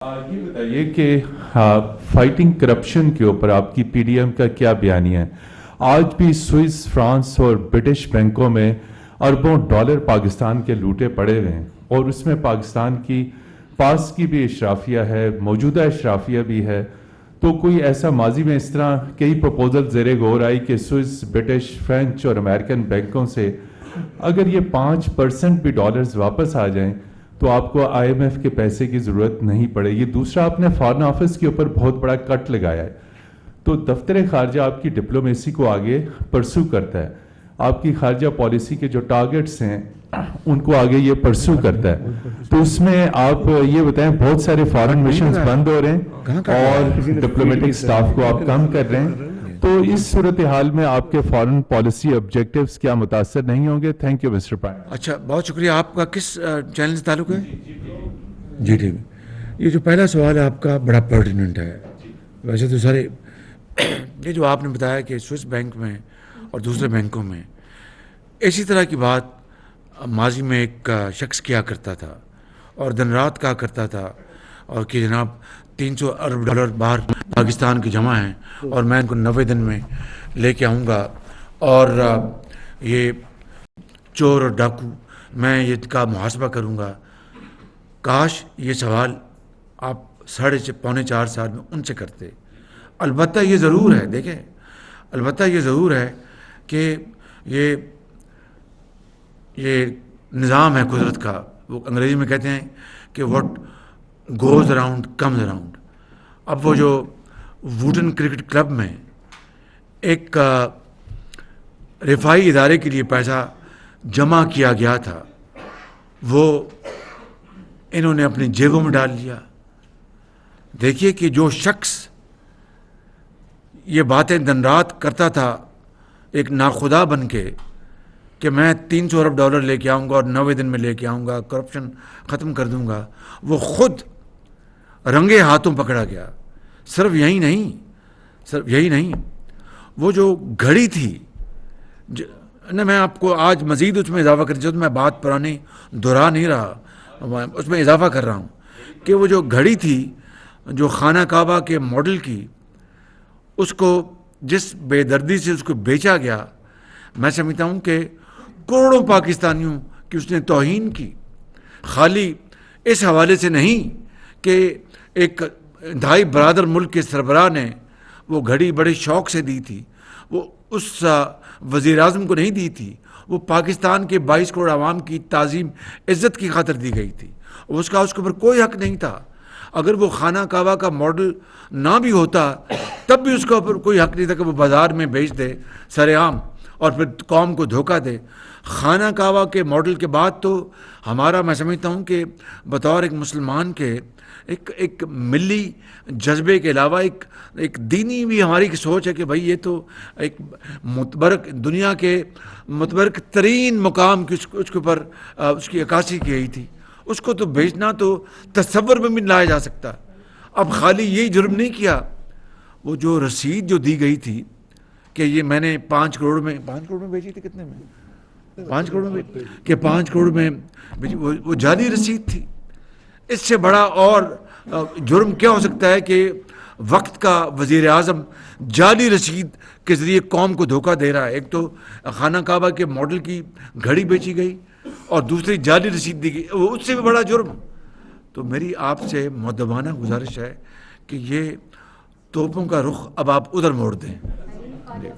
ये बताइए कि फाइटिंग करप्शन के ऊपर आपकी पीडीएम का क्या बयानिया है। आज भी स्विस, फ्रांस और ब्रिटिश बैंकों में अरबों डॉलर पाकिस्तान के लूटे पड़े हुए हैं और उसमें पाकिस्तान की पास की भी इशराफिया है, मौजूदा इशराफिया भी है। तो कोई ऐसा माजी में इस तरह कई प्रपोजल ज़ेरे गौर आई कि स्विस, ब्रिटिश, फ्रेंच और अमेरिकन बैंकों से अगर ये 5% भी डॉलर्स वापस आ जाएं तो आपको आईएमएफ के पैसे की ज़रूरत नहीं पड़ेगी। दूसरा, आपने फॉरेन ऑफिस के ऊपर बहुत बड़ा कट लगाया है, तो दफ्तर खारजा आपकी डिप्लोमेसी को आगे परसू करता है, आपकी खारजा पॉलिसी के जो टारगेट्स हैं उनको आगे ये परसू करता है। तो उसमें आप ये बताएं, बहुत सारे फॉरेन मिशंस बंद हो रहे हैं और डिप्लोमेटिक स्टाफ को आप कम कर रहे हैं, तो इस सूरत हाल में आपके फॉरेन पॉलिसी ऑब्जेक्टिव्स क्या मुतासर नहीं होंगे? Thank you mister prime. अच्छा, बहुत शुक्रिया। आपका किस चैनल से ताल्लुक है? जी ठीक। ये जो पहला सवाल है आपका बड़ा पर्टिनेंट है। वैसे तो सारे ये जो आपने बताया कि स्विस बैंक में और दूसरे बैंकों में इसी तरह की बात माजी में एक शख्स किया करता था और दिन रात कहा करता था और कि जनाब 300 अरब डॉलर बाहर पाकिस्तान की जमा हैं और मैं इनको 90 दिन में लेके आऊँगा और ये चोर और डाकू मैं ये का मुहासबा करूँगा। काश ये सवाल आप 3.5-4 साल में उनसे करते। अलबत्ता ये ज़रूर है, देखें, अलबत्ता ये ज़रूर है कि ये निज़ाम है कुदरत का। वो अंग्रेज़ी में कहते हैं कि what goes around comes around. अब वो जो वुडन क्रिकेट क्लब में एक रिफाई इदारे के लिए पैसा जमा किया गया था, वो इन्होंने अपनी जेबों में डाल लिया। देखिए कि जो शख्स ये बातें दिन रात करता था एक नाखुदा बन के कि मैं 300 अरब डॉलर लेके आऊँगा और 90 दिन में लेके आऊँगा, करप्शन ख़त्म कर दूँगा, वो खुद रंगे हाथों पकड़ा गया। सिर्फ यही नहीं, वो जो घड़ी थी ना, मैं आपको आज मज़ीद उसमें इजाफा कर, जो मैं बात पुरानी दोहरा नहीं रहा, उसमें इजाफा कर रहा हूँ कि वो जो घड़ी थी जो खाना काबा के मॉडल की, उसको जिस बेदर्दी से उसको बेचा गया, मैं समझता हूँ कि करोड़ों पाकिस्तानियों की उसने तौहीन की। खाली इस हवाले से नहीं कि एक इंतहाई बरादर मुल्क के सरबराह ने वो घड़ी बड़े शौक़ से दी थी, वो उस वज़ीर आज़म को नहीं दी थी, वो पाकिस्तान के 22 करोड़ आवाम की ताज़ीम इज़्ज़त की खातिर दी गई थी। उसका उसके ऊपर कोई हक़ नहीं था। अगर वो खाना काबा का मॉडल ना भी होता तब भी उसका ऊपर कोई हक़ नहीं था कि वो बाज़ार में बेच दे सरेआम और फिर कौम को धोखा दे। खाना काबा के मॉडल के बाद तो हमारा, मैं समझता हूँ कि बतौर एक मुसलमान के एक मिली जज्बे के अलावा एक दीनी भी हमारी सोच है कि भाई ये तो एक मुतबरक दुनिया के मुतबरक तरीन मुकाम की उसके ऊपर उसकी अक्कासी की गई थी, उसको तो बेचना तो तसव्वुर में भी लाया जा सकता। अब खाली यही जुर्म नहीं किया, वो जो रसीद जो दी गई थी कि ये मैंने 5 करोड़ में बेची थी, कितने में? 5 करोड़ में, कि 5 करोड़ में वो जाली रसीद थी। इससे बड़ा और जुर्म क्या हो सकता है कि वक्त का वज़ीर आज़म जाली रसीद के ज़रिए कौम को धोखा दे रहा है। एक तो खाना काबा के मॉडल की घड़ी बेची गई और दूसरी जाली रसीद दी गई, वो उससे भी बड़ा जुर्म। तो मेरी आपसे मुअद्दबाना गुजारिश है कि ये तोपों का रुख अब आप उधर मोड़ दें।